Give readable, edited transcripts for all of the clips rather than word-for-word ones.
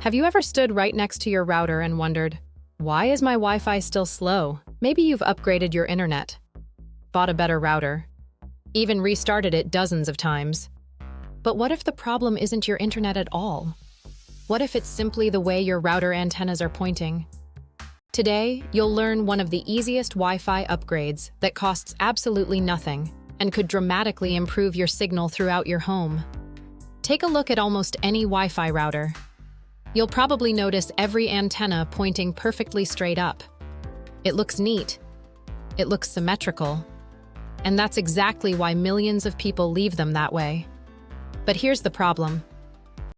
Have you ever stood right next to your router and wondered, why is my Wi-Fi still slow? Maybe you've upgraded your internet, bought a better router, even restarted it dozens of times. But what if the problem isn't your internet at all? What if it's simply the way your router antennas are pointing? Today, you'll learn one of the easiest Wi-Fi upgrades that costs absolutely nothing and could dramatically improve your signal throughout your home. Take a look at almost any Wi-Fi router. You'll probably notice every antenna pointing perfectly straight up. It looks neat. It looks symmetrical. And that's exactly why millions of people leave them that way. But here's the problem.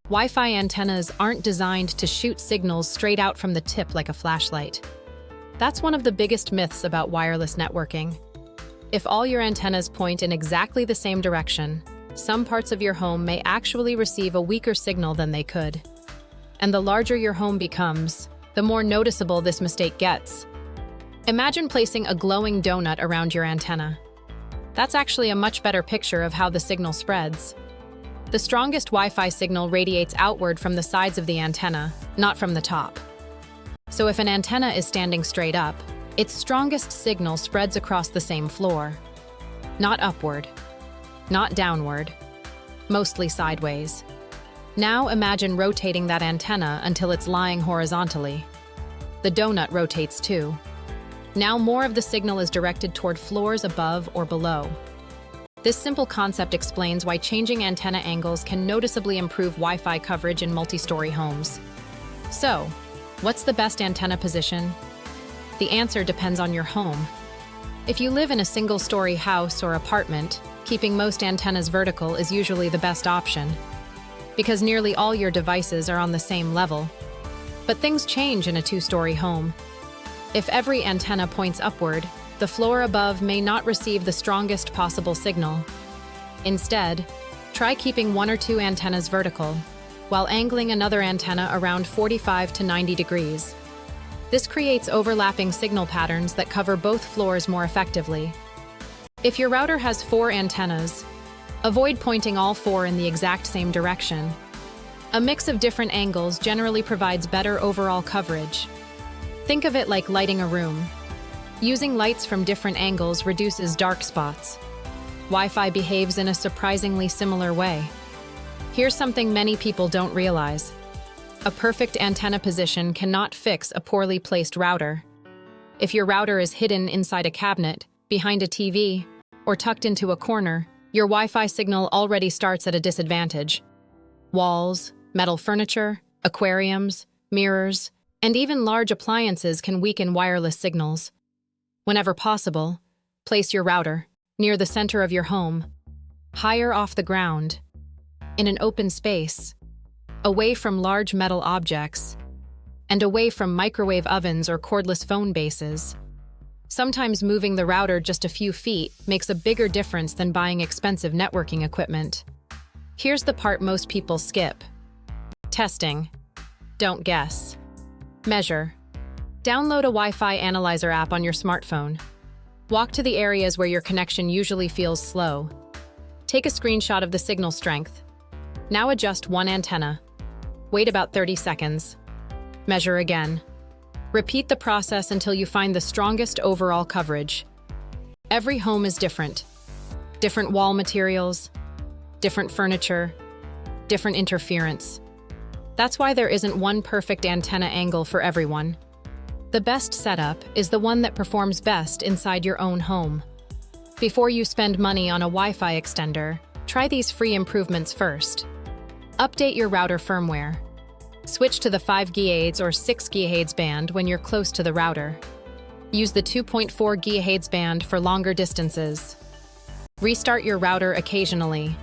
Wi-Fi antennas aren't designed to shoot signals straight out from the tip like a flashlight. That's one of the biggest myths about wireless networking. If all your antennas point in exactly the same direction, some parts of your home may actually receive a weaker signal than they could. And the larger your home becomes, the more noticeable this mistake gets. Imagine placing a glowing donut around your antenna. That's actually a much better picture of how the signal spreads. The strongest Wi-Fi signal radiates outward from the sides of the antenna, not from the top. So if an antenna is standing straight up, its strongest signal spreads across the same floor. Not upward, not downward, mostly sideways. Now imagine rotating that antenna until it's lying horizontally. The donut rotates too. Now more of the signal is directed toward floors above or below. This simple concept explains why changing antenna angles can noticeably improve Wi-Fi coverage in multi-story homes. So, what's the best antenna position? The answer depends on your home. If you live in a single-story house or apartment, keeping most antennas vertical is usually the best option, because nearly all your devices are on the same level. But things change in a two-story home. If every antenna points upward, the floor above may not receive the strongest possible signal. Instead, try keeping one or two antennas vertical, while angling another antenna around 45 to 90 degrees. This creates overlapping signal patterns that cover both floors more effectively. If your router has 4 antennas, avoid pointing all 4 in the exact same direction. A mix of different angles generally provides better overall coverage. Think of it like lighting a room. Using lights from different angles reduces dark spots. Wi-Fi behaves in a surprisingly similar way. Here's something many people don't realize. A perfect antenna position cannot fix a poorly placed router. If your router is hidden inside a cabinet, behind a TV, or tucked into a corner, your Wi-Fi signal already starts at a disadvantage. Walls, metal furniture, aquariums, mirrors, and even large appliances can weaken wireless signals. Whenever possible, place your router near the center of your home, higher off the ground, in an open space, away from large metal objects, and away from microwave ovens or cordless phone bases. Sometimes moving the router just a few feet makes a bigger difference than buying expensive networking equipment. Here's the part most people skip. Testing. Don't guess. Measure. Download a Wi-Fi Analyzer app on your smartphone. Walk to the areas where your connection usually feels slow. Take a screenshot of the signal strength. Now adjust one antenna. Wait about 30 seconds. Measure again. Repeat the process until you find the strongest overall coverage. Every home is different. Different wall materials, different furniture, different interference. That's why there isn't one perfect antenna angle for everyone. The best setup is the one that performs best inside your own home. Before you spend money on a Wi-Fi extender, try these free improvements first. Update your router firmware. Switch to the 5 GHz or 6 GHz band when you're close to the router. Use the 2.4 GHz band for longer distances. Restart your router occasionally.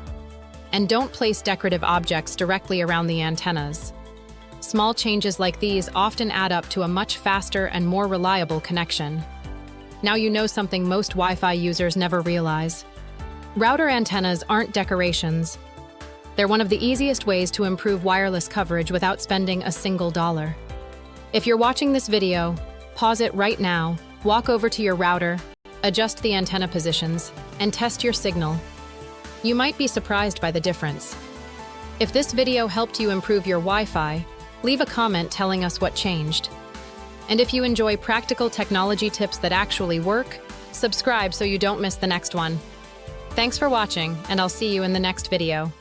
And don't place decorative objects directly around the antennas. Small changes like these often add up to a much faster and more reliable connection. Now you know something most Wi-Fi users never realize. Router antennas aren't decorations. They're one of the easiest ways to improve wireless coverage without spending a single dollar. If you're watching this video, pause it right now, walk over to your router, adjust the antenna positions, and test your signal. You might be surprised by the difference. If this video helped you improve your Wi-Fi, Leave a comment telling us what changed. And if you enjoy practical technology tips that actually work, subscribe so you don't miss the next one. Thanks for watching, and I'll see you in the next video.